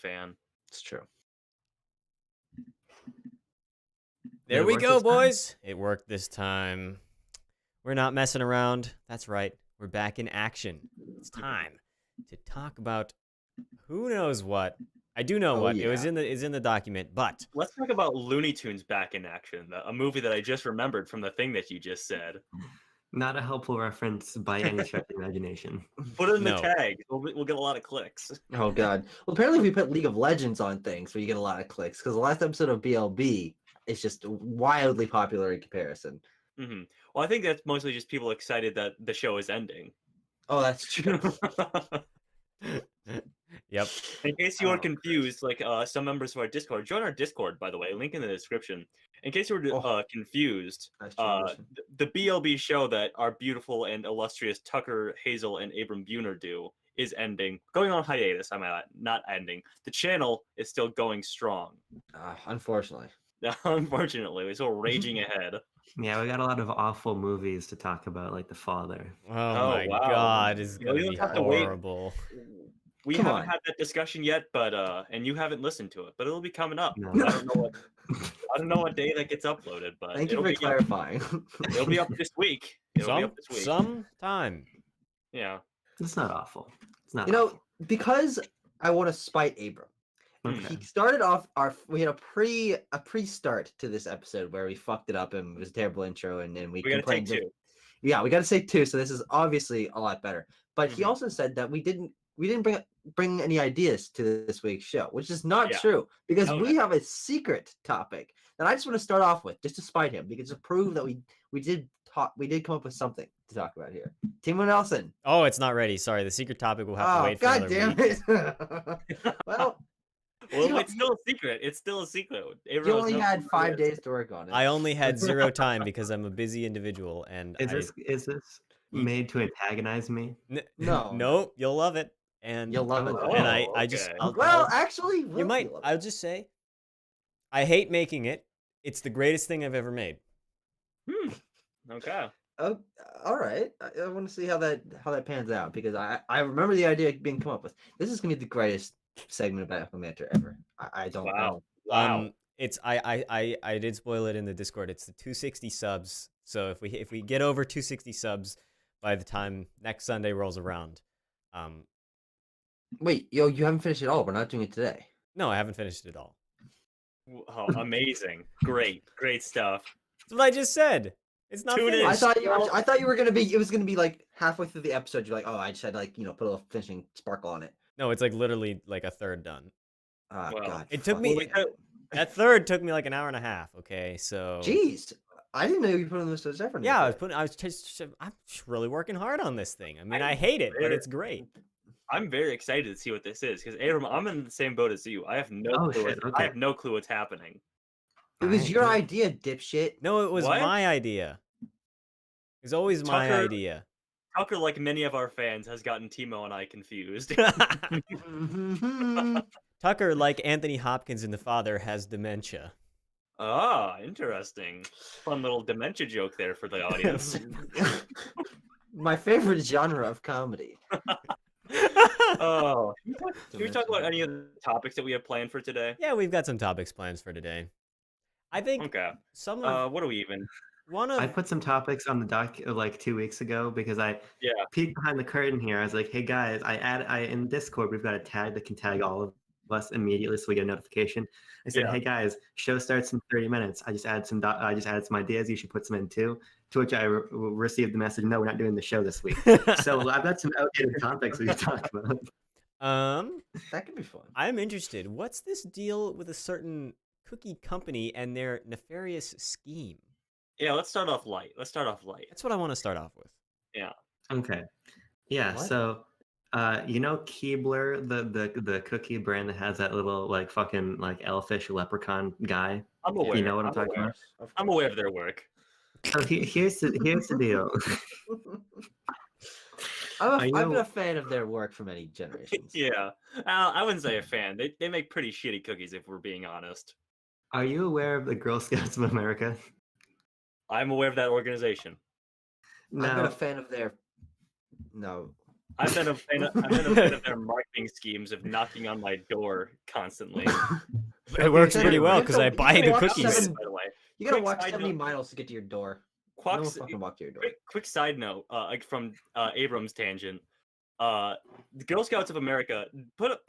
fan. It's true. There we go, boys. It worked this time. We're not messing around. That's right. We're back in action. It's time to talk about who knows what. I do know what. Yeah. It was in the document, but Let's talk about Looney Tunes back in action, a movie that I just remembered from the thing that you just said. Not a helpful reference by any stretch of imagination. Put it in No. the tag. We'll get a lot of clicks. Oh god. Well, apparently we put League of Legends on things, so you get a lot of clicks. Because the last episode of BLB is just wildly popular in comparison. Hmm. Well, I think that's mostly just people excited that the show is ending. Oh, that's true. Yep. In case you were confused, like some members of our Discord, join our Discord, by the way, link in the description. In case you were confused, Nice the BLB show that our beautiful and illustrious Tucker, Hazel, and Abram Buhner do is ending. Going on hiatus, not ending. The channel is still going strong. Unfortunately. Unfortunately, we're still raging ahead. Yeah, we got a lot of awful movies to talk about, like The Father. Oh my god, this is You gonna don't be have to wait. horrible. We Come haven't on. had that discussion yet, but and you haven't listened to it, but it'll be coming up. No. I don't know what day that gets uploaded, but Thank you it'll for be clarifying. it'll be up this week. It'll be up this week. Sometime. Yeah. It's not awful. It's not. You know, awful. because I want to spite Abram. Okay. He started off we had a pre-start to this episode where we fucked it up and it was a terrible intro and we We gotta take complained. two. Yeah, we got to say two, so this is obviously a lot better. But he also said that we didn't bring any ideas to this week's show, which is not true because we have a secret topic that I just want to start off with, just to spite him, because to prove that we did come up with something to talk about here. Timo Nelson. Oh, it's not ready. Sorry, the secret topic will have to wait for God another damn week. it! Well, it's still a secret. It's still a secret. You only had 5 days to work on it. I only had 0 time because I'm a busy individual, and is this made to antagonize me? No. Nope, you'll love it. And You'll love it. And I just actually, you might. I'll just say, I hate making it. It's the greatest thing I've ever made. Okay. Oh, all right. I want to see how that pans out because I remember the idea being come up with. This is gonna be the greatest segment of Acclimator ever. I don't know. Wow. It's I did spoil it in the Discord. It's the 260 subs. So if we get over 260 subs by the time next Sunday rolls around, Wait, you haven't finished it all. We're not doing it today. No, I haven't finished it all. Oh, amazing. Great stuff. That's what I just said. It's not Tune in. finished. I thought you were gonna be. It was gonna be like halfway through the episode. You're like, oh, I just had like put a little finishing sparkle on it. No, it's like literally like a third done. God, it took me. That third took me like an hour and a half. Okay, so. Jeez, I didn't know you put in this as effort. Yeah, I'm really working hard on this thing. I mean, I hate it, but it's great. I'm very excited to see what this is because Abram, I'm in the same boat as you. I have no clue. I have no clue what's happening. It was your idea, dipshit. No, it was my idea. It's always my idea. Tucker, like many of our fans, has gotten Timo and I confused. Tucker, like Anthony Hopkins in The Father, has dementia. Ah, interesting. Fun little dementia joke there for the audience. My favorite genre of comedy. Oh, can we talk about any of the topics that we have planned for today? Yeah, we've got some topics planned for today. I think some of what do we even? I put some topics on the doc like 2 weeks ago because I peeked behind the curtain here. I was like, hey guys, in Discord we've got a tag that can tag all of us immediately so we get a notification. I said, hey guys, show starts in 30 minutes. I just added some ideas. You should put some in too. To which I received the message, no, we're not doing the show this week. So I've got some outdated topics we can talk about. That could be fun. I'm interested. What's this deal with a certain cookie company and their nefarious scheme? Yeah, let's start off light. That's what I want to start off with. Yeah. Okay. Yeah. What? So, Keebler, the cookie brand that has that little like fucking like elfish leprechaun guy. I'm aware. You know what I'm talking about? I'm aware of their work. So here's the deal. I've been a fan of their work for many generations. Yeah, I wouldn't say a fan. They make pretty shitty cookies, if we're being honest. Are you aware of the Girl Scouts of America? I'm aware of that organization. I've been a fan of their. No. I've been a fan of their marketing schemes of knocking on my door constantly. It works pretty You well have because to- I you buy gotta the walk cookies. seven- By the way, You gotta Quick walk side 70 note- miles to get to your door. No one Quack's, fucking walk to your door. quick side note, like from Abram's tangent. The Girl Scouts of America, put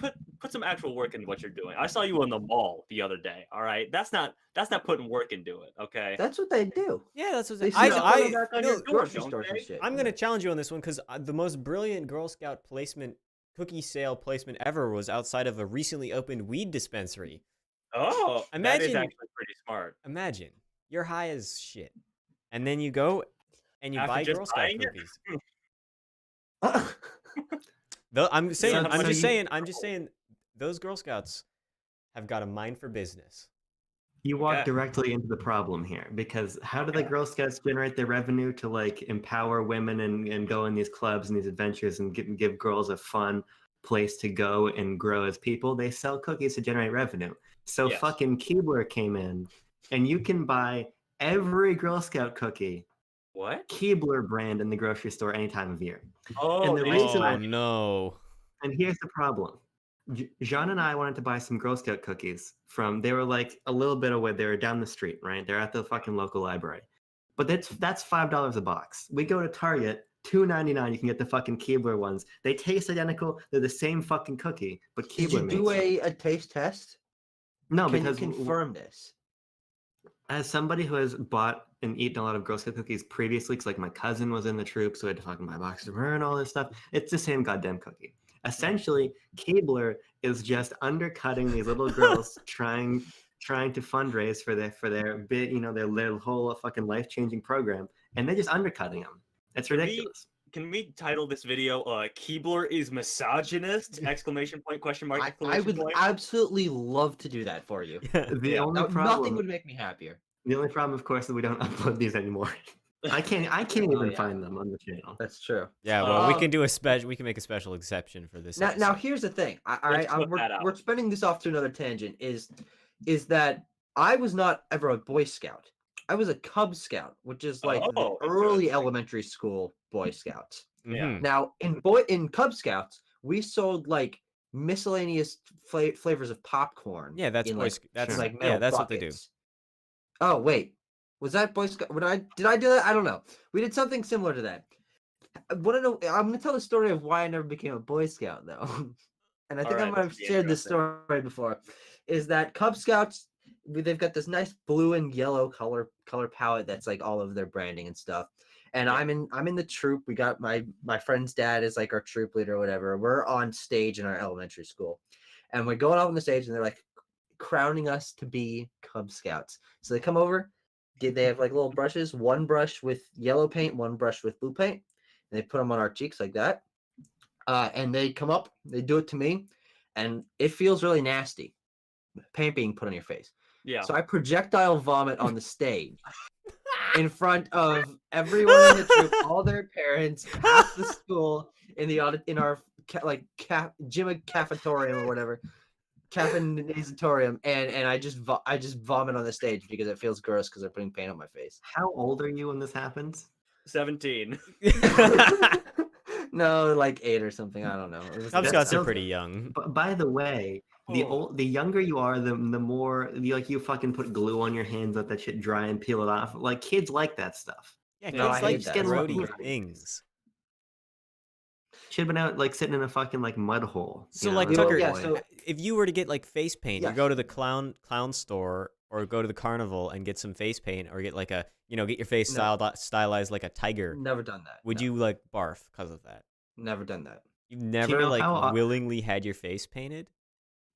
some actual work into what you're doing. I saw you in the mall the other day. All right, that's not putting work into it. Okay. That's what they do. Yeah, that's what They I. sit I, on the back on no, your grocery don't stores and they? shit. I'm gonna challenge you on this one because the most brilliant Girl Scout placement, cookie sale placement ever was outside of a recently opened weed dispensary. Oh, that is Imagine- actually pretty smart. Imagine you're high as shit, and then you go and you After buy just Girl Scout buying it? cookies. I'm saying, So I'm just you- saying, those Girl Scouts have got a mind for business. You walk Okay. directly into the problem here because how do the Girl Scouts generate their revenue to like empower women and go in these clubs and these adventures and give girls a fun place to go and grow as people? They sell cookies to generate revenue. So Yes. fucking Keebler came in and you can buy every Girl Scout cookie, What? Keebler brand in the grocery store any time of year. Oh, And the they reason Oh I- no! And here's the problem. Jean and I wanted to buy some Girl Scout cookies they were like a little bit away. They were down the street, right? They're at the fucking local library. But that's $5 a box. We go to Target, $2.99. You can get the fucking Keebler ones. They taste identical. They're the same fucking cookie, but Did Keebler you do makes them. a taste test? No, Can you because confirm this? as somebody who has bought and eaten a lot of Girl Scout cookies previously, because like my cousin was in the troop, so I had to fucking buy boxes of her and all this stuff. It's the same goddamn cookie. Essentially, Keebler is just undercutting these little girls trying to fundraise for their bit, their whole fucking life changing program, and they're just undercutting them. It's ridiculous. Can we title this video Keebler is misogynist? Exclamation point, question mark, I exclamation would point. absolutely love to do that for you. The only Nothing problem, would make me happier. the only problem, of course, is we don't upload these anymore. I can't even yeah. find them on the channel. That's true. Yeah, well, we Um, can do a special. We can make a special exception for this. Now, episode. here's the thing. Let's put that out. We're spinning this off to another tangent. Is that I was not ever a Boy Scout. I was a Cub Scout, which is like the Oh, early interesting. elementary school Boy Scouts. Mhm. Now, in Cub Scouts, we sold like miscellaneous flavors of popcorn. Yeah, that's in, Boy like, Sc- that's like yeah, metal that's what they do. buckets. Oh wait, was that Boy Scout? Did I do that? I don't know. We did something similar to that. I'm gonna tell the story of why I never became a Boy Scout though, and I think I Alright, might this have would be shared this interesting. story before. Is that Cub Scouts? They've got this nice blue and yellow color palette that's like all of their branding and stuff. And Yeah. I'm in the troop. We got my friend's dad is like our troop leader or whatever. We're on stage in our elementary school, and we're going out on the stage, and they're like crowning us to be Cub Scouts. So they come over. They have like little brushes, one brush with yellow paint, one brush with blue paint, and they put them on our cheeks like that. And they come up, they do it to me, and it feels really nasty. Paint being put on your face. Yeah. So I projectile vomit on the stage in front of everyone in the troop, all their parents, half the school in our gym cafetorium or whatever. Caffeinatorium, and I just vomit on the stage because it feels gross because they're putting paint on my face. How old are you when this happens? 17. No, like 8 or something. I don't know. It was Cub That Scouts are sounds- pretty young. But by the way, the younger you are, the more you fucking put glue on your hands, let that shit dry and peel it off. Like kids like that stuff. Yeah, No, I kids like hate that. grody It's- things. Should have been out like sitting in a fucking like mud hole. So you know, like as a Tucker, yeah, boy. so- if you were to get like face paint, you Yes. go to the clown store or go to the carnival and get some face paint or get like get your face No. stylized like a tiger. Never done that. Would no. you like barf because of that? Never done that. You've never Timo, like how- willingly had your face painted?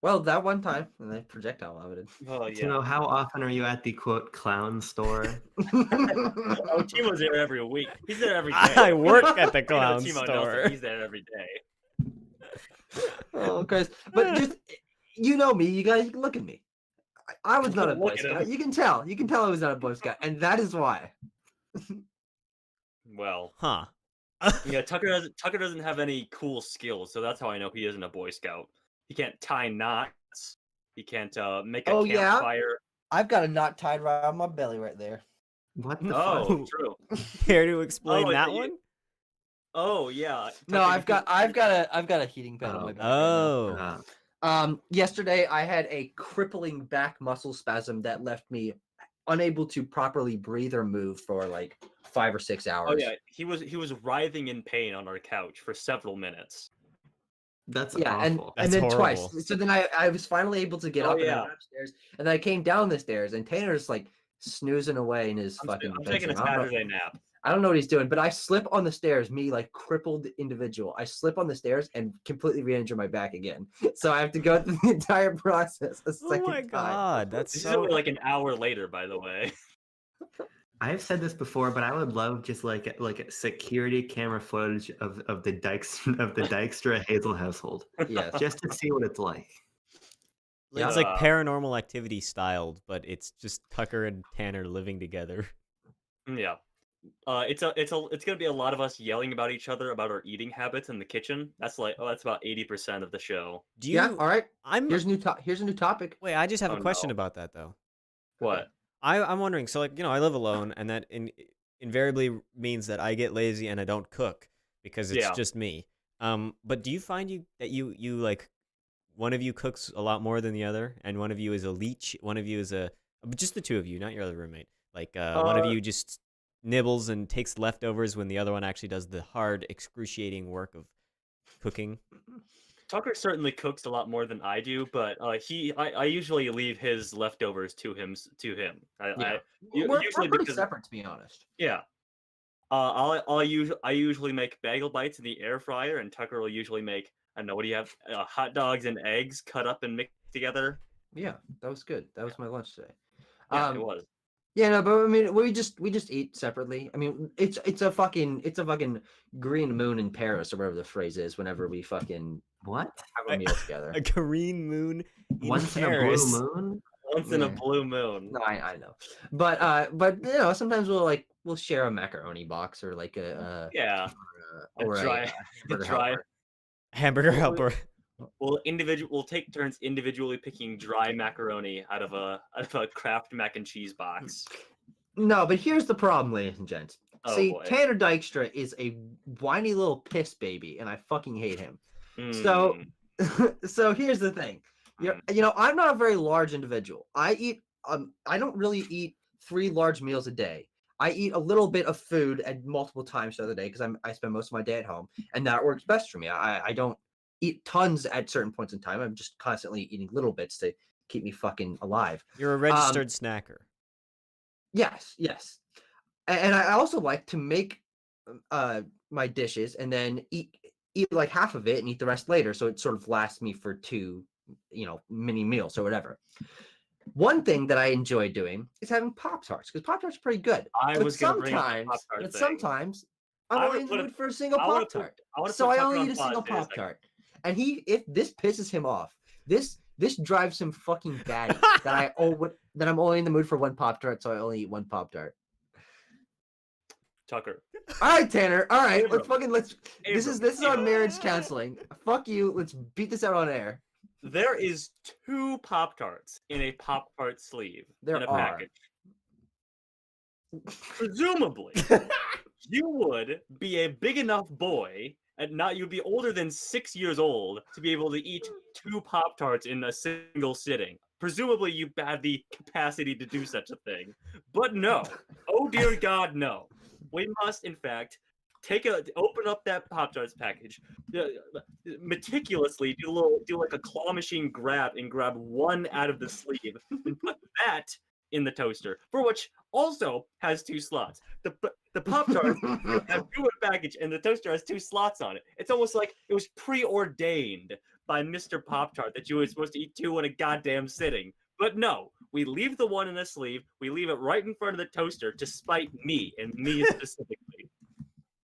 Well, that one time, and I projectile vomited. Oh You yeah. know, how often are you at the quote clown store? Oh, Timo's there every week. He's there every day. I work at the You know clown Timo knows store. that he's there every day. Oh, Chris, but just you know me, you guys look at me. I was not a Boy Look at Scout. him. You can tell. You can tell I was not a Boy Scout, and that is why. Well, Huh. yeah, Tucker doesn't have any cool skills, so that's how I know he isn't a Boy Scout. He can't tie knots. He can't make a Oh, yeah? campfire. I've got a knot tied around my belly right there. What the Oh, fuck? true. Care to explain Oh, that you- one? Oh yeah. No, Tucker, I've got a heating pad on my back right now. Oh. Yesterday I had a crippling back muscle spasm that left me unable to properly breathe or move for like 5 or 6 hours. Oh yeah, he was writhing in pain on our couch for several minutes. That's Yeah, awful. and That's then horrible. twice. So then I was finally able to get Oh, up and I yeah. went upstairs, and then I came down the stairs, and Tanner's like snoozing away in his fucking I'm taking a bedroom. Saturday nap. I don't know what he's doing, but I slip on the stairs, me like crippled individual. I slip on the stairs and completely re-injure my back again. So I have to go through the entire process a second Oh my time. god, that's This is so. only like an hour later, by the way. I've said this before, but I would love just like a security camera footage of the Dykstra Hazel household, Yes. just to see what it's like. It's like Paranormal Activity styled, but it's just Tucker and Tanner living together. Yeah. It's gonna be a lot of us yelling about each other about our eating habits in the kitchen. That's about 80% of the show. Do you? Yeah. All right. I'm. Here's a new topic. Wait, I just have Oh, a question no. about that though. What? I'm wondering. So like I live alone, and that invariably means that I get lazy and I don't cook because it's just me. But do you find that you like one of you cooks a lot more than the other, and one of you is a leech, one of you is just the two of you, not your other roommate. Like one of you just nibbles and takes leftovers when the other one actually does the hard, excruciating work of cooking. Tucker certainly cooks a lot more than I do, but I usually leave his leftovers to him. We're Usually pretty because separate, to be honest. yeah. I usually make bagel bites in the air fryer, and Tucker will usually make, I don't know, what do you have? Hot dogs and eggs cut up and mixed together. Yeah, that was good. That was my lunch today. Yeah, it was. Yeah, no, but I mean, we just eat separately. I mean, it's a fucking green moon in Paris or whatever the phrase is. Whenever we fucking What? have a meal together. A green moon in Once Paris. in a blue moon? Once in a blue moon. No, I know, but you know, sometimes we'll share a macaroni box or like a dry Hamburger helper. We'll take turns individually picking dry macaroni out of a Kraft mac and cheese box. No, but here's the problem, ladies and gents. Oh, See, boy. Tanner Dykstra is a whiny little piss baby, and I fucking hate him. Mm. So here's the thing. I'm not a very large individual. I don't really eat 3 large meals a day. I eat a little bit of food at multiple times throughout the day because I spend most of my day at home, and that works best for me. I don't eat tons at certain points in time. I'm just constantly eating little bits to keep me fucking alive. You're a registered snacker. Yes. And I also like to make my dishes and then eat like half of it and eat the rest later, so it sort of lasts me for 2 mini meals or whatever. One thing that I enjoy doing is having Pop-Tarts, because Pop-Tarts are pretty good. Sometimes I'm only in the mood for a single Pop-Tart. So I only eat a single Pop-Tart. And if this pisses him off, this drives him fucking batty that I'm only in the mood for 1 Pop-Tart, so I only eat 1 Pop-Tart. Tucker. All right, Tanner. All right, let's. This is our Abram. marriage counseling. Fuck you. Let's beat this out on air. There is 2 Pop-Tarts in a Pop-Tart sleeve in a package. Presumably, you would be a big enough boy, and you'd be older than 6 years old to be able to eat 2 Pop-Tarts in a single sitting. Presumably, you had the capacity to do such a thing. But no. Oh dear God, no. We must, in fact, open up that Pop-Tarts package, meticulously do like a claw machine grab and grab 1 out of the sleeve and put that in the toaster, for which also has 2 slots. The Pop-Tarts have 2 in a package, and the toaster has 2 slots on it. It's almost like it was preordained by Mr. Pop-Tart that you were supposed to eat 2 in a goddamn sitting. But no, we leave the 1 in the sleeve. We leave it right in front of the toaster to spite me, and me specifically.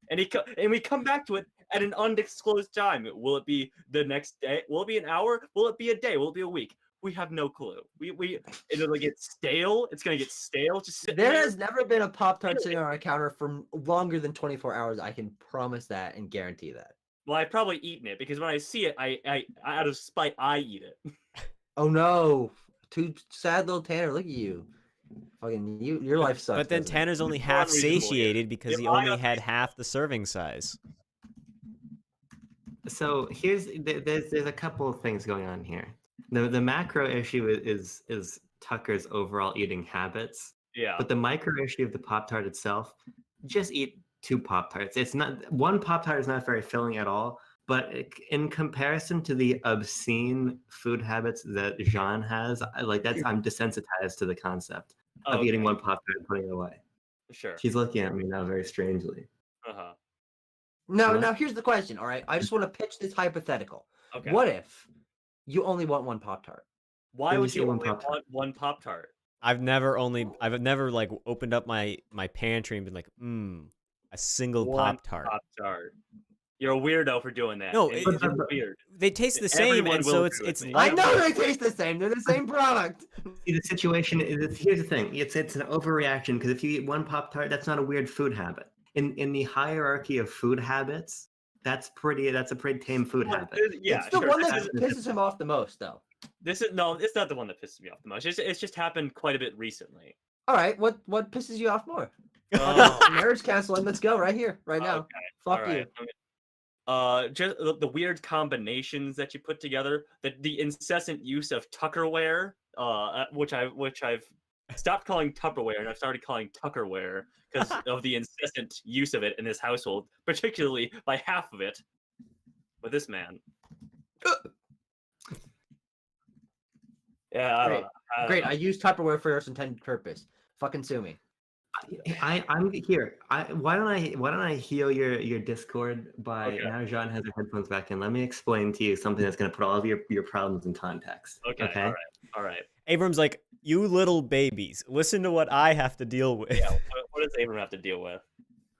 And we come back to it at an undisclosed time. Will it be the next day? Will it be an hour? Will it be a day? Will it be a week? We have no clue. It'll get stale. It's gonna get stale. There has never been a Pop-Tart sitting on our counter for longer than 24 hours. I can promise that and guarantee that. Well, I've probably eaten it because when I see it, I out of spite, I eat it. Oh no. Too sad little Tanner, look at you. Fucking your life sucks. But then Tanner's only half satiated because he only had half the serving size. So there's a couple of things going on here. The macro issue is Tucker's overall eating habits. Yeah. But the micro issue of the Pop-Tart itself, just eat 2 Pop-Tarts. It's not one Pop-Tart is not very filling at all. But in comparison to the obscene food habits that Jean has, I'm desensitized to the concept of eating one Pop-Tart and putting it away. Sure. She's looking at me now very strangely. Uh-huh. Now here's the question, all right? I just want to pitch this hypothetical. Okay. What if you only want one Pop-Tart? Why would you only want one Pop-Tart? I've never like opened up my pantry and been like, a single Pop-Tart. Pop-Tart. You're a weirdo for doing that. No, it's weird. They taste the same, and so it's I know they taste the same. They're the same product. See, the situation is, here's the thing. It's an overreaction, because if you eat one Pop-Tart, that's not a weird food habit. In the hierarchy of food habits, that's a pretty tame food habit. Yeah, it's the one that pisses him off the most, though. It's not the one that pisses me off the most. It's just happened quite a bit recently. All right, what pisses you off more? Marriage counseling. Let's go right here, right now. Okay. Fuck you. Just the weird combinations that you put together, the incessant use of Tuckerware, which I've stopped calling Tupperware and I've started calling Tuckerware because of the incessant use of it in this household, particularly by half of it with this man. Yeah, I don't know. Great. I use Tupperware for its intended purpose. Fucking sue me. I'm here. Why don't I heal your Discord by now Jean has her headphones back in. Let me explain to you something that's going to put all of your problems in context. Okay. All right. Abram's like, you little babies, listen to what I have to deal with. Yeah. What does Abram have to deal with?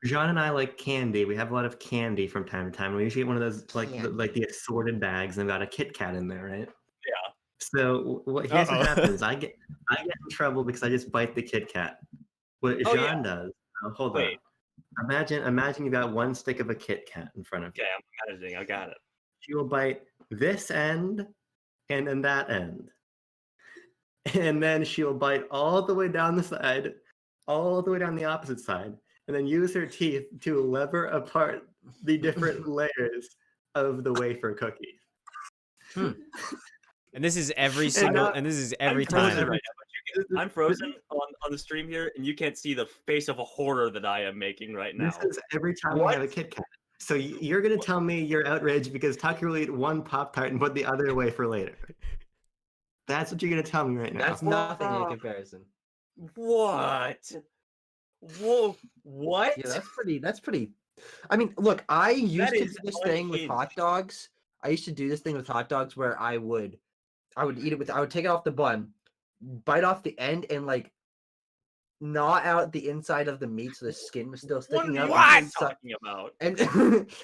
Jean and I like candy. We have a lot of candy from time to time. We usually get one of those like the assorted bags and got a Kit Kat in there, right? Yeah. So here's what happens. I get in trouble because I just bite the Kit Kat. What Jean does, hold on. Imagine you got one stick of a Kit Kat in front of you. Okay, I'm imagining. I got it. She will bite this end and then that end. And then she'll bite all the way down the side, all the way down the opposite side, and then use her teeth to lever apart the different layers of the wafer cookie. And this is every single, and this is every time. Right now, I'm frozen on the stream here, and you can't see the face of a horror that I am making right now. This is every time we have a Kit Kat. So you're going to tell me you're outraged because Tucker will eat one Pop-Tart and put the other away for later. That's what you're going to tell me right now. That's nothing in comparison. What? Whoa! What? Yeah, that's pretty. I mean, look, I used to do this thing with hot dogs. I used to do this thing with hot dogs where I would eat it I would take it off the bun, bite off the end, and like gnaw out the inside of the meat so the skin was still sticking up. What are you talking about?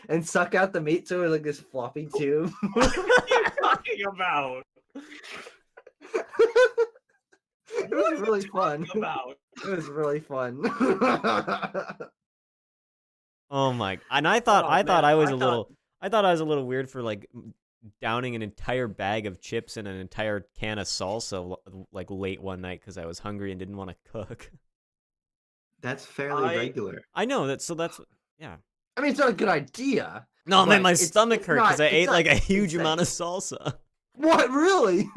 And suck out the meat so it was like this floppy tube. What are you talking about? It was really fun. It was really fun. Oh my! And I thought I was a little weird for like downing an entire bag of chips and an entire can of salsa like late one night because I was hungry and didn't want to cook. That's fairly regular. I know that's yeah. I mean, it's not a good idea. No, man, my stomach hurt because I ate like a huge insane. amount of salsa. What, really?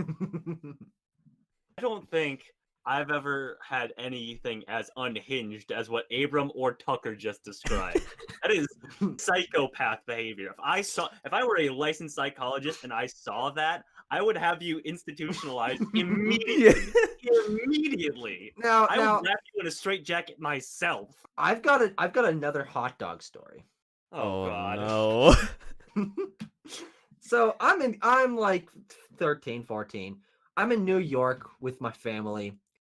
I don't think I've ever had anything as unhinged as what Abram or Tucker just described. That is psychopath behavior. If I were a licensed psychologist and I saw that, I would have you institutionalized immediately. Immediately. Now, I would wrap you in a straitjacket myself. I've got another hot dog story. Oh God. No. So I'm like 13, 14. I'm in New York with my family.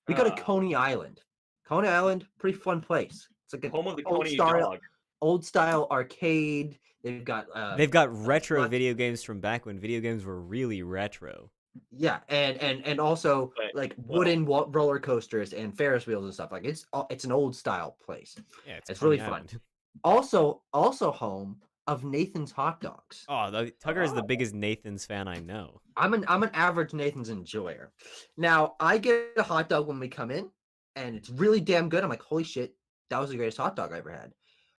We go to Coney Island. Coney Island, pretty fun place. It's like a home of the Coney dog. Old style arcade. They've got retro video games from back when video games were really retro. Yeah, and also like wooden roller coasters and Ferris wheels and stuff. Like it's an old style place. Yeah, it's really fun. Also home of Nathan's hot dogs. Oh, Tucker is the biggest Nathan's fan I know. I'm an average Nathan's enjoyer. Now I get a hot dog when we come in, and it's really damn good. I'm like, holy shit, that was the greatest hot dog I ever had.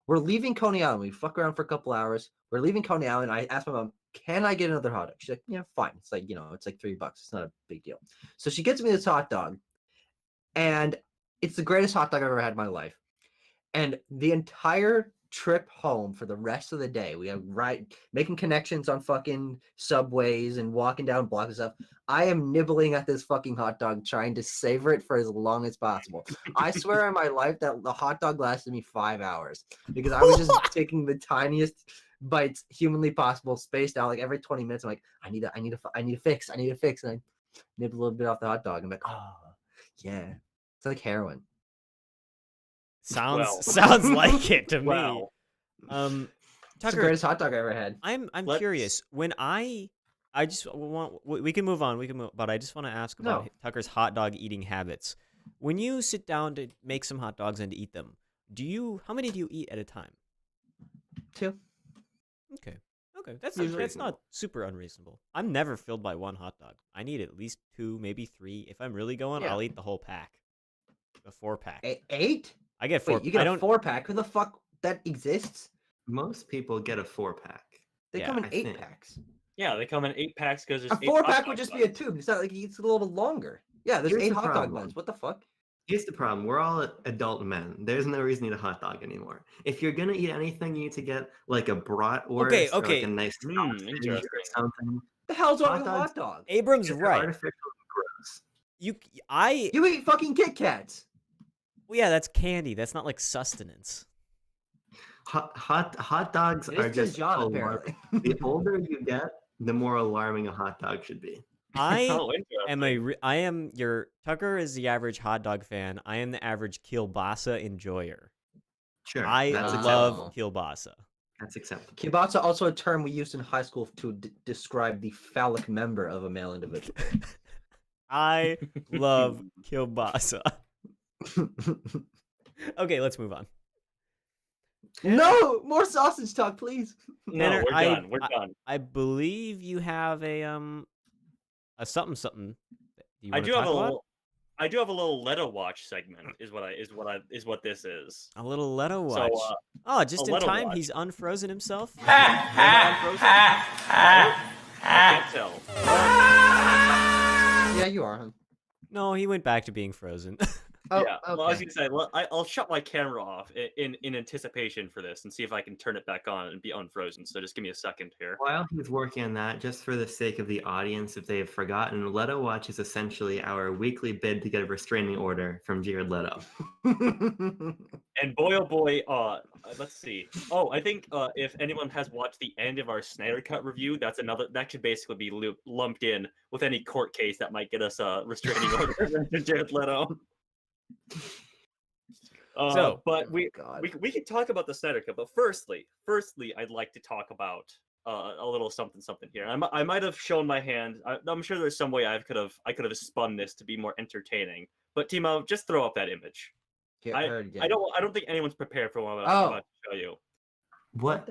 We're leaving Coney Island. We fuck around for a couple hours. We're leaving Coney Island. I asked my mom, can I get another hot dog? She's like, yeah, fine. It's like, it's like $3. It's not a big deal. So she gets me this hot dog, and it's the greatest hot dog I've ever had in my life. And the entire trip home for the rest of the day, we have making connections on fucking subways and walking down blocks and stuff. I am nibbling at this fucking hot dog, trying to savor it for as long as possible. I swear on my life that the hot dog lasted me 5 hours because I was just taking the tiniest bites humanly possible, spaced out. Like every 20 minutes, I'm like, I need a fix, and I nibble a little bit off the hot dog. I'm like, oh yeah, it's like heroin. Sounds like it to me. Wow. Tucker, It's the greatest hot dog I ever had. I'm curious. When I just want, we can move on. But I just want to ask about Tucker's hot dog eating habits. When you sit down to make some hot dogs and to eat them, how many do you eat at a time? 2. Okay, that's not super unreasonable. I'm never filled by one hot dog. I need at least 2, maybe 3. If I'm really going, I'll eat the whole pack, the 4-pack. 8? I get 4. Wait, you get a 4-pack? Who the fuck that exists? Most people get a 4-pack. They come in 8-packs. Yeah, they come in 8-packs because there's a 4-pack would just be a tube. It's not like it's a little bit longer. Yeah, there's 8 hot dog buns. What the fuck? Here's the problem. We're all adult men. There's no reason to eat a hot dog anymore. If you're gonna eat anything, you need to get like a bratwurst or like a nice sausage or something. The hell's wrong with hot dog? Abrams right. Artificial and gross. You eat fucking Kit Kats. Well, yeah, that's candy. That's not like sustenance. Hot dogs are just John, apparently. The older you get, the more alarming a hot dog should be. Tucker is the average hot dog fan. I am the average kielbasa enjoyer. Sure. I love kielbasa. That's acceptable. Kielbasa, also a term we used in high school to describe the phallic member of a male individual. I love kielbasa. Okay, let's move on. No, more sausage talk, please. No, Tanner, we're done. I believe you have a something. I do have a little Leto watch segment. Is what this is. A little Leto watch. So, just in time, he's unfrozen himself. I can't tell. Yeah, you are. Huh? No, he went back to being frozen. Oh, yeah. Okay. Well, I was gonna say, I'll shut my camera off in anticipation for this and see if I can turn it back on and be unfrozen. So just give me a second here. While he's working on that, just for the sake of the audience, if they have forgotten, Leto Watch is essentially our weekly bid to get a restraining order from Jared Leto. And boy, oh boy, let's see. Oh, I think if anyone has watched the end of our Snyder Cut review, that should basically be lumped in with any court case that might get us a restraining order from Jared Leto. But we can talk about the Snyder Cut. But firstly, I'd like to talk about a little something here. I might have shown my hand. I'm sure there's some way I could have spun this to be more entertaining. But Timo, just throw up that image. I don't think anyone's prepared for what I'm about to show you. What?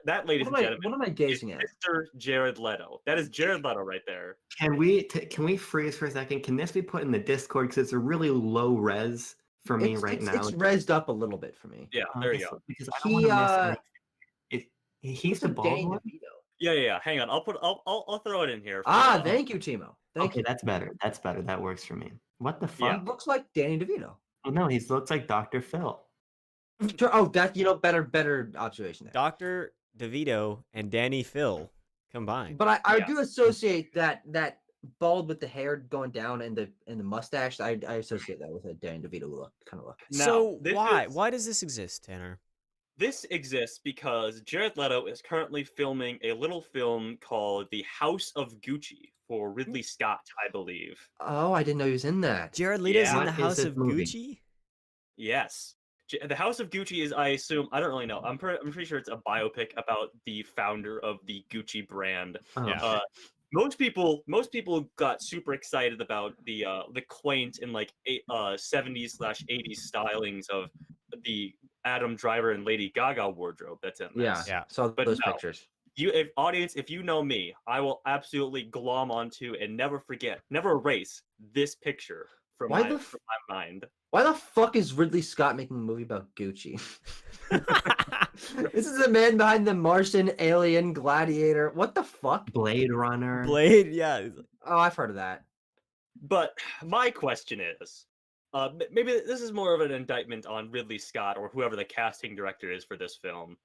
That, ladies and gentlemen, what am I gazing at? Mr. Jared Leto. That is Jared Leto right there. Can we freeze for a second? Can this be put in the Discord because it's a really low res for me right now? It's rezzed up a little bit for me. Yeah, there you go. Because I don't want to miss anything. He's the bald one. Yeah. Hang on. I'll throw it in here. Thank you, Timo. Thank you. That's better. That works for me. What the fuck? He looks like Danny DeVito. Oh no, he looks like Dr. Phil. Oh, that better observation there. Dr. DeVito and Danny Phil combined. But I do associate that bald with the hair going down and the mustache. I associate that with a Danny DeVito kind of look. So why does this exist, Tanner? This exists because Jared Leto is currently filming a little film called The House of Gucci for Ridley Scott, I believe. Oh, I didn't know he was in that. Jared Leto's in The House of Gucci? Yes. The House of Gucci is, I assume, I don't really know. I'm pretty sure it's a biopic about the founder of the Gucci brand. Oh. Yeah. Most people got super excited about the quaint and like 70s/80s stylings of the Adam Driver and Lady Gaga wardrobe that's in this. Yeah. Saw those pictures. If you know me, I will absolutely glom onto and never erase this picture from my mind. Why the fuck is Ridley Scott making a movie about Gucci? This is the man behind the Martian, Alien, Gladiator. What the fuck? Blade Runner. Blade, yeah. Oh, I've heard of that. But my question is, maybe this is more of an indictment on Ridley Scott or whoever the casting director is for this film.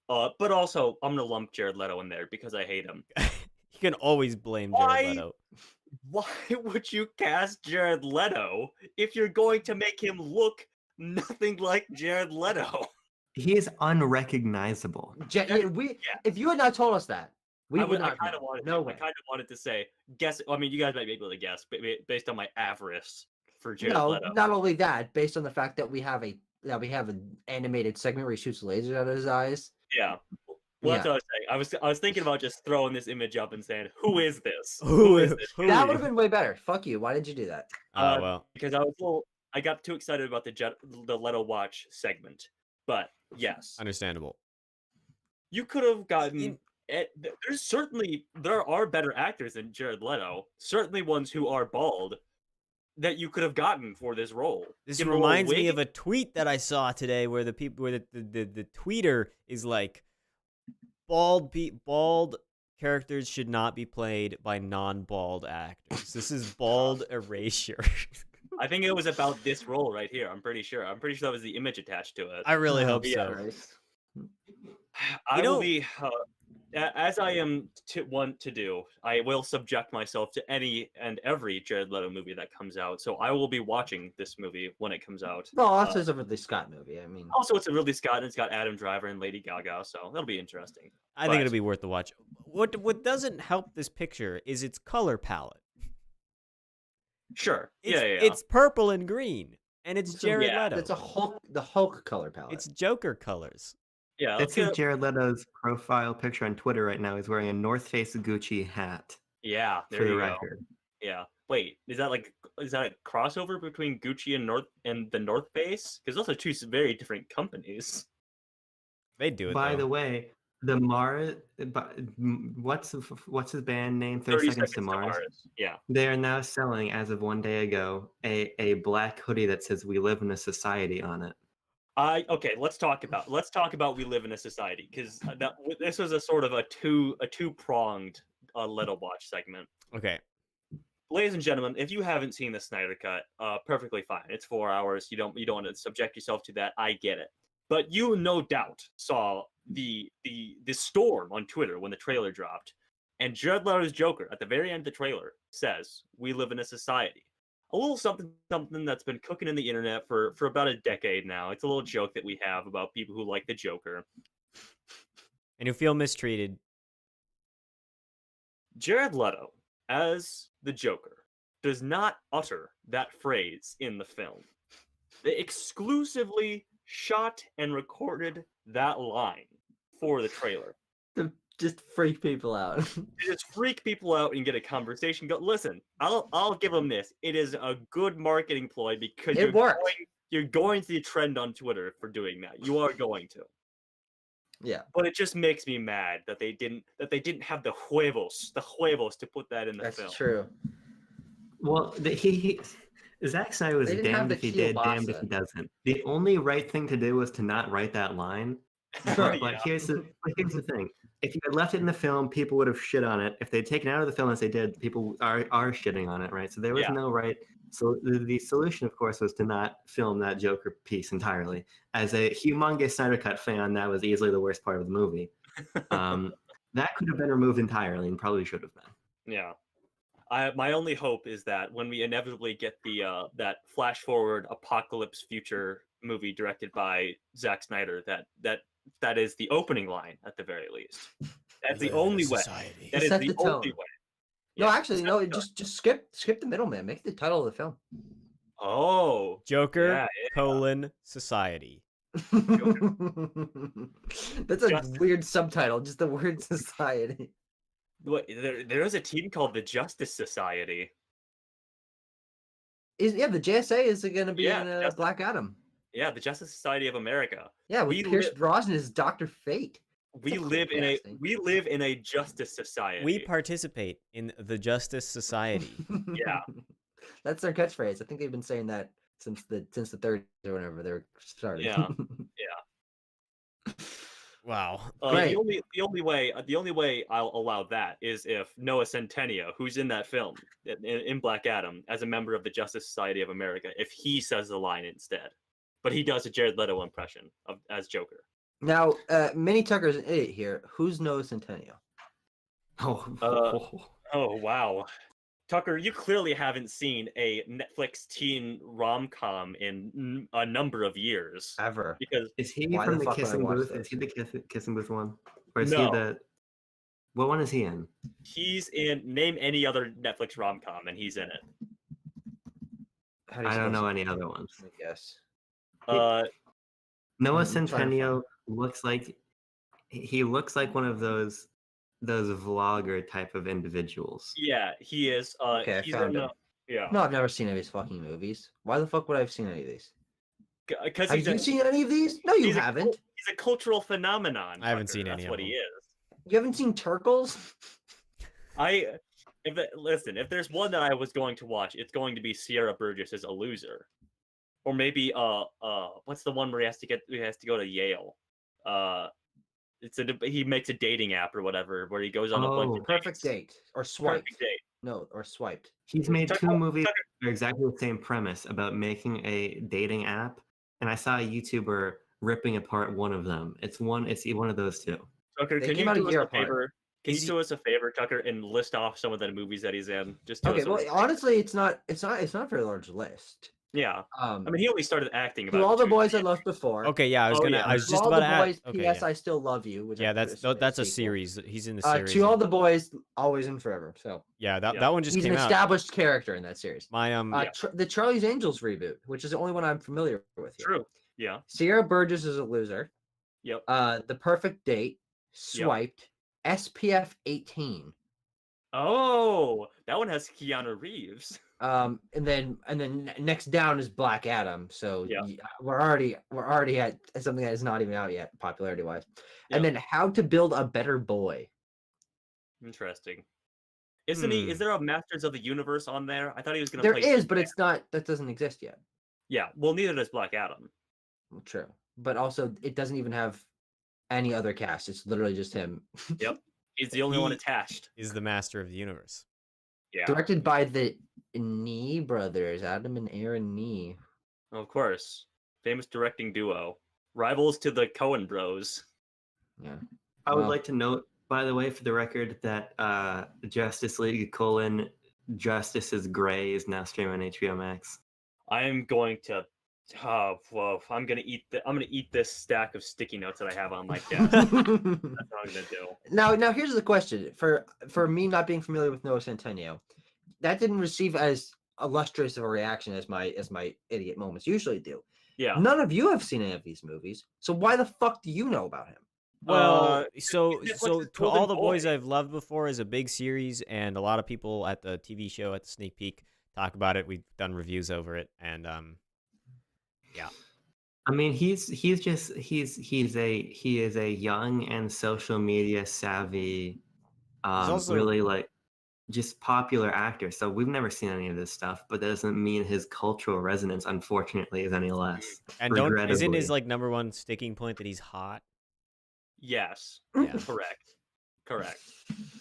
But also, I'm gonna lump Jared Leto in there because I hate him. You can always blame Jared Leto. Why would you cast Jared Leto if you're going to make him look nothing like Jared Leto? He is unrecognizable. If you had not told us that, we would not. I kind of wanted to say, guess. I mean, you guys might be able to guess, but based on my avarice for Jared Leto. Not only that, based on the fact that we have an animated segment where he shoots lasers out of his eyes. Yeah. Well, that's what I was saying. I was thinking about just throwing this image up and saying, "Who is this? Who is this?" That would have been way better. Fuck you. Why did you do that? Well, because I got too excited about the Leto Watch segment. But yes, understandable. You could have gotten. There are better actors than Jared Leto. Certainly ones who are bald that you could have gotten for this role. This reminds me of a tweet that I saw today where the tweeter is like, bald characters should not be played by non-bald actors. This is bald erasure. I think it was about this role right here. I'm pretty sure that was the image attached to it. I really hope so. I will be, as I am want to do, I will subject myself to any and every Jared Leto movie that comes out. So I will be watching this movie when it comes out. No, also it's a Ridley Scott movie. I mean, also it's a Ridley Scott and it's got Adam Driver and Lady Gaga, so that'll be interesting. I think it'll be worth the watch. What doesn't help this picture is its color palette. Sure. It's purple and green, and it's Jared Leto. It's the Hulk color palette. It's Joker colors. Yeah, let's see Jared Leto's profile picture on Twitter right now. He's wearing a North Face Gucci hat. Yeah, for the record. Yeah. Wait, is that a crossover between Gucci and the North Face? Because those are two very different companies. They do it. By the way, the Mars. What's his band name? 30 Seconds to Mars. Yeah. They are now selling, as of one day ago, a black hoodie that says "We live in a society" on it. Okay, let's talk about We Live in a Society, because this was a sort of a two-pronged Leto Watch segment. Okay. Ladies and gentlemen, if you haven't seen the Snyder Cut, perfectly fine. It's 4 hours. You don't want to subject yourself to that. I get it. But you no doubt saw the storm on Twitter when the trailer dropped, and Jared Leto's Joker at the very end of the trailer says, "We live in a society." A little something that's been cooking in the internet for about a decade now. It's a little joke that we have about people who like the Joker. And who feel mistreated. Jared Leto, as the Joker, does not utter that phrase in the film. They exclusively shot and recorded that line for the trailer. Just freak people out. Just freak people out and get a conversation. Go, listen, I'll give them this. It is a good marketing ploy because you're going to the trend on Twitter for doing that. You are going to. Yeah. But it just makes me mad that they didn't have the huevos to put that in the film. That's true. Well, Zack Snyder was damned if he did, damned if he doesn't. The only right thing to do was to not write that line. But here's the thing. If you had left it in the film, people would have shit on it. If they'd taken it out of the film as they did, people are shitting on it, right? So there was no right. So the solution, of course, was to not film that Joker piece entirely. As a humongous Snyder Cut fan, that was easily the worst part of the movie. That could have been removed entirely and probably should have been. Yeah. My only hope is that when we inevitably get the that flash forward apocalypse future movie directed by Zack Snyder, that is the opening line at the very least. That's the only way. That is the only way. No, actually, no. Just skip the middleman. Make it the title of the film. Oh, Joker : Society. That's a weird subtitle. Just the word society. What? There is a team called the Justice Society. The JSA is going to be in Black Adam. Yeah, the Justice Society of America. Yeah, with Pierce Brosnan as Dr. Fate. We live in a justice society. We participate in the Justice Society. Yeah. That's their catchphrase. I think they've been saying that since the 30s or whenever they were started. Yeah. Yeah. Wow. Great. The only way I'll allow that is if Noah Centineo, who's in that film in Black Adam, as a member of the Justice Society of America, if he says the line instead, but he does a Jared Leto impression as Joker. Now, Mini Tucker's an idiot here. Who's Noah Centineo? Oh wow, Tucker, you clearly haven't seen a Netflix teen rom-com in a number of years. Ever. Because is he Why from the the fuck would I Kissing watch Booth? this? Is he the Kissing Booth one? Or is No. he the... What one is he in? he's in name any other Netflix rom-com and he's in it. How do you I don't spell know Centineo? any other ones. I guess. Noah I'm trying to find Centineo looks like one of those vlogger type of individuals. Yeah, he is. Okay, I he's found in him. yeah. No, I've never seen any of his fucking movies. Why the fuck would I have seen any of these? Because Have you seen any of these? No, you haven't. He's a cultural phenomenon. I haven't Tucker. seen any That's of what them. he is. You haven't seen Turkles? Listen, if there's one that I was going to watch, it's going to be Sierra Burgess as a loser, or maybe what's the one where he has to go to Yale? He makes a dating app or whatever where he goes on a bunch of Perfect dates. date or swiped. Perfect date. No, or swiped. He's made Tucker- two movies Tucker- that are exactly the same premise about making a dating app, and I saw a YouTuber ripping apart one of them. It's one of those two. Tucker, They can came you out a do us year a apart. favor? Can Is you he- do us a favor, Tucker, and list off some of the movies that he's in? Just to Okay, us well, a- honestly, it's not a very large list. yeah. I mean, he only started acting about To all the 2 boys I years loved before. Okay, yeah, I was Oh, gonna. yeah. I was To just all about the to ask. boys, Okay, P.S. yeah. I still love you. Which Yeah, I'm that's pretty sure that's a is sequel. series. He's in the series. To all the boys, always and forever. So Yeah, Yeah. that one just he's an came out. established character in that series. My Yeah. The Charlie's Angels reboot, which is the only one I'm familiar with. Here. True. Yeah. Sierra Burgess is a loser. Yep. The Perfect Date, Swiped, SPF 18. Oh, that one has Keanu Reeves. And then next down is Black Adam. So Yeah. we're already at something that is not even out yet, popularity wise. Yep. And then How to Build a Better Boy. Interesting. Isn't he? Is there a Masters of the Universe on there? I thought he was going to There play. is, but it's not. That doesn't exist yet. Yeah. Well, neither does Black Adam. Well, true, but also it doesn't even have any other cast. It's literally just him. Yep. He's the only one He- attached. is the master of the universe. Yeah. Directed by the Nee brothers, Adam and Aaron Nee. Of course. Famous directing duo. Rivals to the Coen bros. Yeah. I would Wow. like to note, by the way, for the record, that Justice League : Justice is Gray is now streaming on HBO Max. I'm going to. Oh, whoa! I'm gonna eat this stack of sticky notes that I have on my desk. That's what I'm gonna do. Now here's the question for me not being familiar with Noah Centineo. That didn't receive as illustrious of a reaction as my idiot moments usually do. Yeah. None of you have seen any of these movies, so why the fuck do you know about him? Well, so Netflix's to Golden all the boys Boy. I've loved before is a big series, and a lot of people at the TV show at the sneak peek talk about it. We've done reviews over it, and yeah. I mean, he is a young and social media savvy, also- really like just popular actor. So we've never seen any of this stuff, but that doesn't mean his cultural resonance, unfortunately, is any less. And isn't his regrettably. like number one sticking point that he's hot? Yes. Yeah. Correct.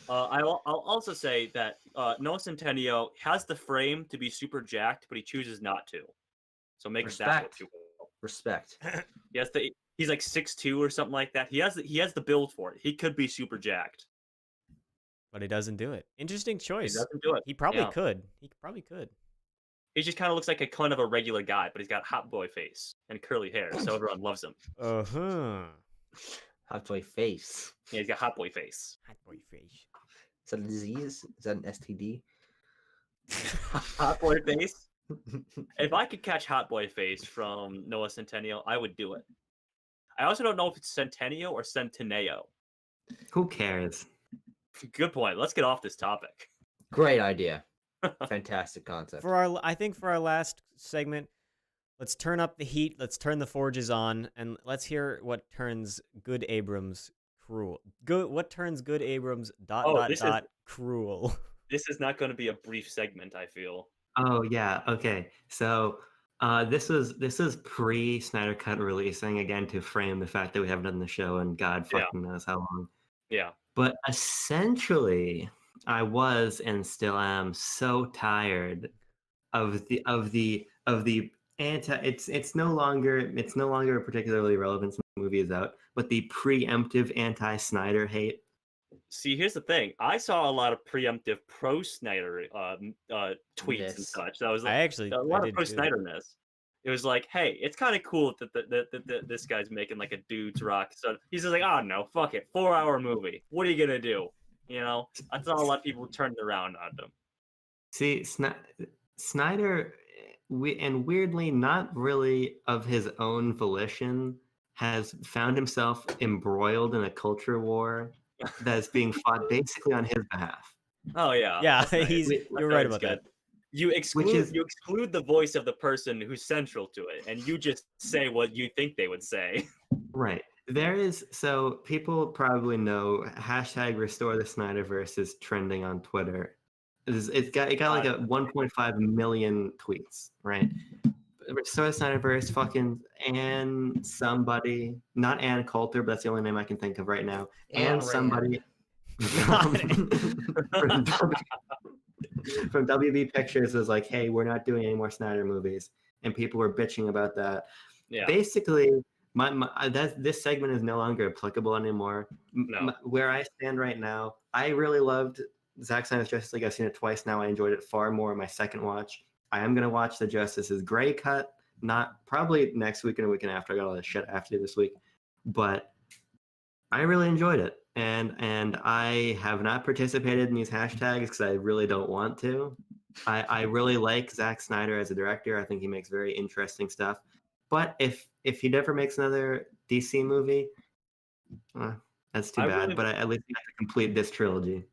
I'll also say that Noah Centineo has the frame to be super jacked, but he chooses not to. So make that Respect. what you will. Respect. He's like 6'2" or something like that. He has the build for it. He could be super jacked. But he doesn't do it. Interesting He choice. doesn't do it. He probably Yeah. could. He probably could. He just kind of looks like a kind of a regular guy, but he's got hot boy face and curly hair, so everyone loves him. Uh-huh. Hot boy face. Yeah, he's got hot boy face. Hot boy face. Is that a disease? Is that an STD? Hot boy face. If I could catch hot boy face from Noah Centineo, I would do it. I also don't know if it's Centennial or Centineo. Who cares? Good point. Let's get off this topic. Great idea. Fantastic concept. I think for our last segment, let's turn up the heat. Let's turn the forges on, and let's hear what turns good Abrams cruel. What turns good Abrams ... cruel. This is not going to be a brief segment, I feel. Oh yeah, okay. So This is pre Snyder Cut releasing, again, to frame the fact that we haven't done the show and God fucking knows how long. Yeah. But essentially, I was and still am so tired of the anti. It's no longer a particularly relevant since the movie is out, but the preemptive anti-Snyder hate. See, here's the thing. I saw a lot of preemptive pro-Snyder tweets and such. That was I actually a lot I of did too. pro-Snyderness. It was like, hey, it's kind of cool that this guy's making like a dude's rock. So he's just like, oh no, fuck it, 4-hour movie. What are you gonna do? You know, I saw a lot of people turning around on him. See, Snyder, weirdly, not really of his own volition, has found himself embroiled in a culture war that's being fought basically on his behalf. Oh yeah, Yeah, that's nice. you're right about that. You exclude the voice of the person who's central to it, and you just say what you think they would say. Right. So people probably know hashtag Restore the Snyderverse is trending on Twitter. It got like a 1.5 million tweets, right? Restore the Snyderverse, fucking Ann somebody, not Ann Coulter, but that's the only name I can think of right now. Ann somebody from WB Pictures was like, hey, we're not doing any more Snyder movies. And people were bitching about that. Yeah. Basically, this segment is no longer applicable anymore. No. Where I stand right now, I really loved Zack Snyder's Justice League. I've seen it twice now. I enjoyed it far more in my second watch. I am going to watch the Justice's Gray cut, not probably next week and a weekend after. I got all this shit after this week. But I really enjoyed it. And I have not participated in these hashtags because I really don't want to. I really like Zack Snyder as a director. I think he makes very interesting stuff. But if he never makes another DC movie, that's too bad. But at least he has to complete this trilogy.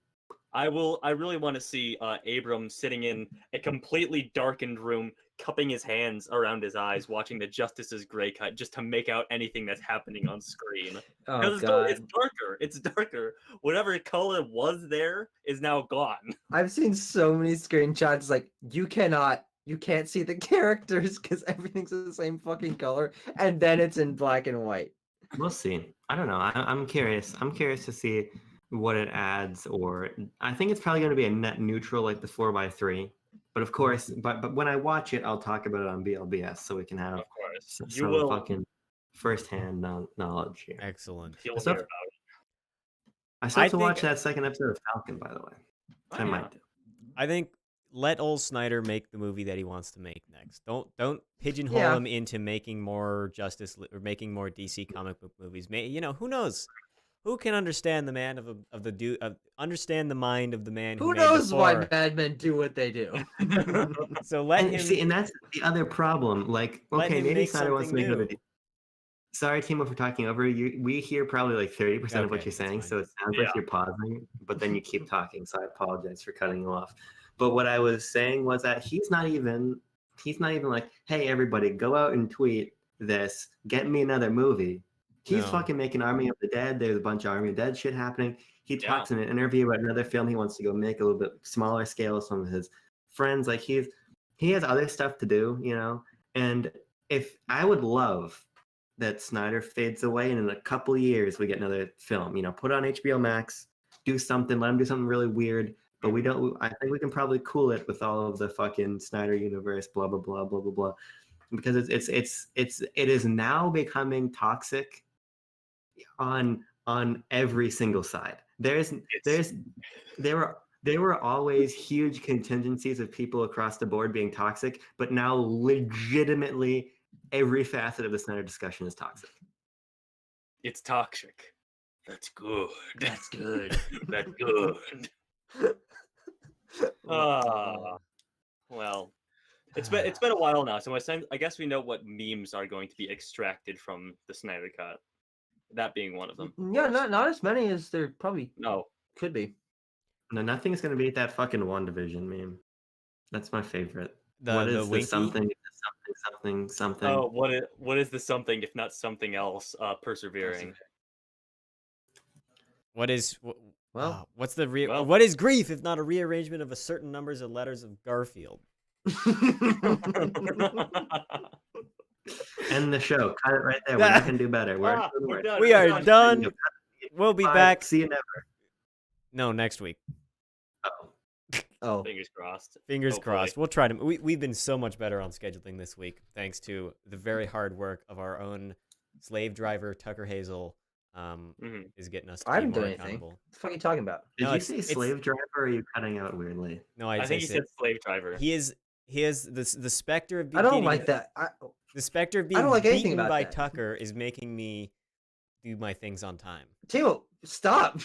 I really want to see Abrams sitting in a completely darkened room, cupping his hands around his eyes, watching the Justice's Gray cut just to make out anything that's happening on screen. Oh god, it's darker. It's darker. Whatever color was there is now gone. I've seen so many screenshots. Like you can't see the characters because everything's the same fucking color, and then it's in black and white. We'll see. I don't know. I'm curious. I'm curious to see what it adds, or I think it's probably going to be a net neutral like the 4x3. But of course, but when I watch it, I'll talk about it on BLBS so we can have some fucking firsthand knowledge here. Excellent. You'll hear about it. I still have to watch that second episode of Falcon, by the way. I might do. I think let old Snyder make the movie that he wants to make next. Don't pigeonhole him into making more Justice or making more DC comic book movies. Who knows? Who can understand the man understand the mind of the man who knows why madmen do what they do? So let him see, and that's the other problem. Like, okay, maybe Snyder wants to make another. Sorry, Timo, for talking over you. We hear probably like 30% of what you're saying, so it sounds like you're pausing, but then you keep talking. So I apologize for cutting you off. But what I was saying was that he's not even like, hey, everybody, go out and tweet this. Get me another movie. He's fucking making Army of the Dead. There's a bunch of Army of the Dead shit happening. He talks in an interview about another film he wants to go make a little bit smaller scale with some of his friends. Like he has other stuff to do, And if I would love that Snyder fades away and in a couple years we get another film, put on HBO Max, do something, let him do something really weird. But I think we can probably cool it with all of the fucking Snyder universe, blah blah blah blah blah blah, because it is now becoming toxic on every single side. There were always huge contingencies of people across the board being toxic, but now legitimately every facet of the Snyder discussion is toxic. It's toxic. That's good. That's good. That's good. Well, it's been a while now, so I guess we know what memes are going to be extracted from the Snyder Cut. That being one of them. Yeah, not as many as there probably could be. No, nothing's gonna beat that fucking WandaVision meme. That's my favorite. What is the something? Oh, what is the something if not something else? Persevering. What is what is grief if not a rearrangement of a certain numbers of letters of Garfield? End the show. Cut it right there. We're not gonna do better. We're done. We We're are done. We'll be Bye. back. See you never. No, next week. Oh, Fingers crossed. Fingers Hopefully. crossed. We'll try to. We've been so much better on scheduling this week, thanks to the very hard work of our own slave driver Tucker Hazel. Is getting us to I haven't be more done anything. accountable. What the fuck are you talking about? Did No, you it's- say it's- slave driver or are you cutting out weirdly? No, I think he said slave driver. he is the specter of being I don't like that. the specter of being don't like anything beaten about by that. Tucker is making me do my things on time. Timo, stop.